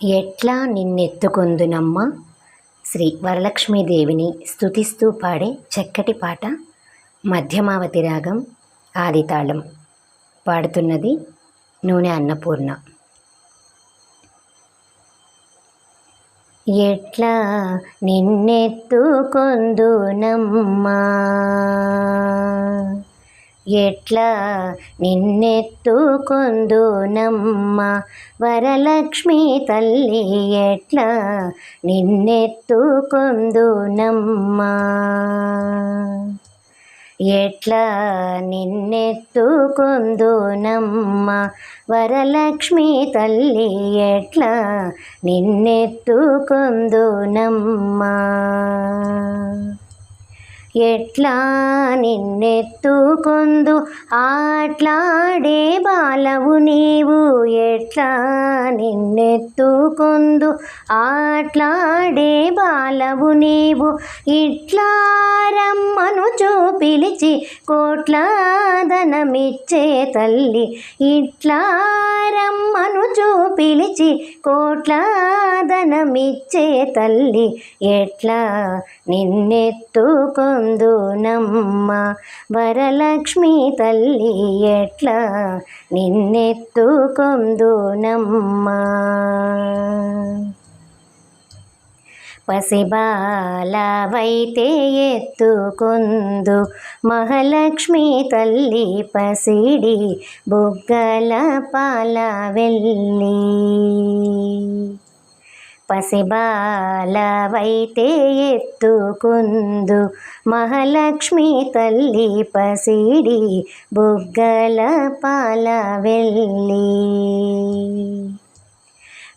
ఎట్లా నిన్నెత్తుకొందునమ్మ. శ్రీ వరలక్ష్మీదేవిని స్తుతిస్తూ పాడే చక్కటి పాట. మధ్యమావతి రాగం, ఆదితాళం. పాడుతున్నది నూనె అన్నపూర్ణ. ఎట్లా నిన్నెత్తుకొందునమ్మా, ఎట్లా నిన్నెత్తుకొందునమ్మా, వరలక్ష్మీ తల్లి ఎట్లా నిన్నెత్తుకొందునమ్మా, ఎట్లా నిన్నెత్తుకొందునమ్మా, వరలక్ష్మీ తల్లి ఎట్లా నిన్నెత్తుకొందునమ్మా, ఎట్లా నిన్నెత్తుకొందు ఆట్లాడే బాలవు నీవు, ఎట్లా నిన్నెత్తుకొందు ఆట్లాడే బాలవు నీవు, ఇట్లా రమ్మనుచు పిలిచి కోట్లాదనమిచ్చే తల్లి, ఇట్లా రమ్మనుచు పిలిచి కోట్లాదనమిచ్చే తల్లి, ఎట్లా నిన్నెత్తుకొందునమ్మా, వరలక్ష్మీ తల్లి ఎట్లా నిన్నెత్తుకొందునమ్మా. పసిబాలవైతే ఎత్తుకొందు మహాలక్ష్మీ తల్లి, పసిడి బుగ్గల పాల వెళ్ళి, పసిబాలవైతే ఎత్తుకొందు మహాలక్ష్మీ తల్లి, పసిడి బుగ్గల పాల వెళ్ళి,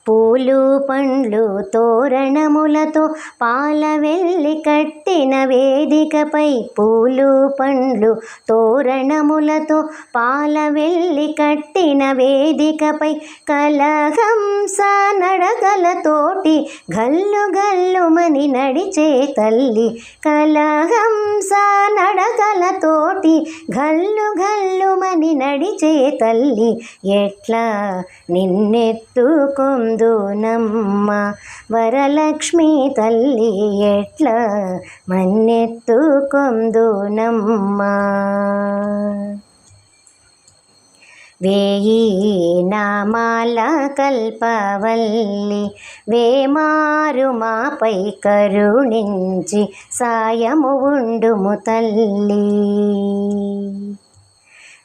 పూలు పండ్లు తోరణములతో పాలవెల్లి కట్టిన వేదికపై, పూలు పండ్లు తోరణములతో పాలవెల్లి కట్టిన వేదికపై, కలహంస నడకలతోటి గల్లు గల్లుమని నడిచే తల్లి, కలహంస నడకలతోటి గల్లు గల్లుమని నడిచే తల్లి, ఎట్లా నిన్నెత్తుకొందునమ్మా, వరలక్ష్మీ తల్లి ఎట్లా మన్నెత్తుకొందునమ్మా. వేయి నామాల కల్పవల్లి వేమారు మాపై కరుణించి సాయము ఉండుము తల్లి,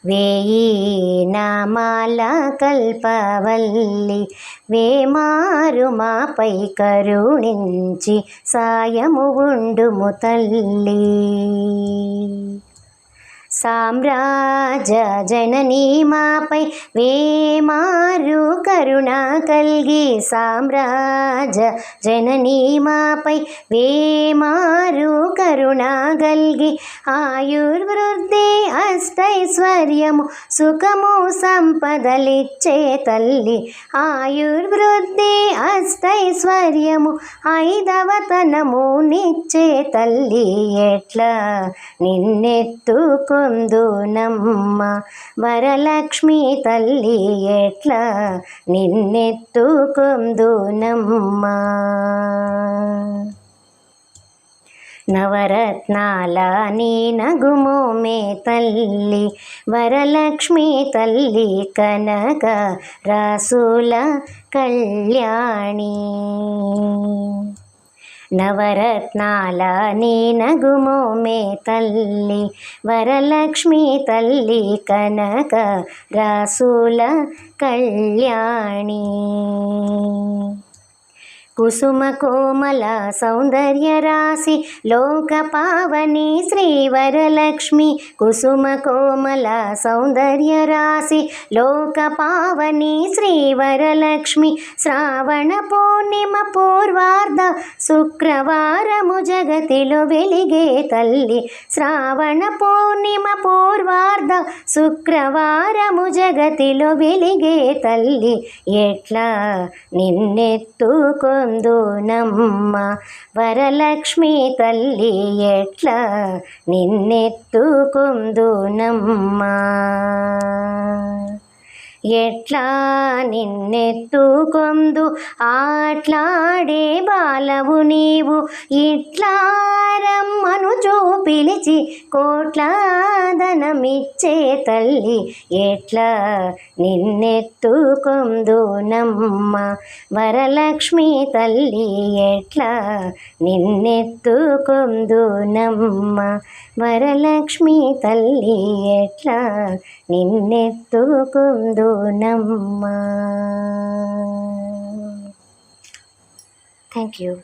వేయి నామాల కల్పవల్లి వేమారు మాపై కరుణించి సాయము ఉండుము తల్లి, సామ్రాజ్య జననీ మాపై వేమారు కరుణ కల్గి, సామ్రాజ్య జననీ మాపై వేమారు కరుణ కల్గి, ఆయుర్వృద్ధి అష్టైశ్వర్యము సుఖము సంపదలిచ్చే తల్లి, ఆయుర్వృద్ధి అష్టైశ్వర్యము ఐదవతనము నిచ్చే తల్లి, ఎట్లా నిన్నెత్తుకొందునమ్మా, వరలక్ష్మీ తల్లి ఎట్లా నిన్నెత్తుకొందునమ్మా. నవరత్నాల నీ నగుమోమే తల్లి, వరలక్ష్మీ తల్లి కనక రాసుల కళ్యాణి, నవరత్నాల నీ నగుమోమే తల్లి, వరలక్ష్మీ తల్లి కనక రాసుల కళ్యాణి, కుసుమ కోమల సౌందర్య రాశి లోక పావని శ్రీ వరలక్ష్మి, కుసుమ కోమల సౌందర్య రాశి లోక పావని శ్రీ వరలక్ష్మి, శ్రావణ పూర్ణిమ పూర్వార్ధ శుక్రవారము జగతిలో వెలిగే తల్లి, శ్రావణ పూర్ణిమ పూర్వార్ధ శుక్రవారము జగతిలో వెలిగే తల్లి, ఎట్లా నిన్నెత్తుకొందునమ్మా, వరలక్ష్మీ తల్లి ఎట్లా నిన్నెత్తుకొందునమ్మా. ఎట్లా నిన్నెత్తుకొందు ఆట్లాడే బాలవు నీవు, ఇట్లా రమ్మను పిలిచి కోట్ల ధనమిచ్చే తల్లి, ఎట్లా నిన్నెత్తుకొందు నమ్మ వరలక్ష్మి తల్లి, ఎట్లా నిన్నెత్తుకొందు నమ్మ వరలక్ష్మి తల్లి, ఎట్లా నిన్నెత్తుకొందు నమ్మ. Thank you.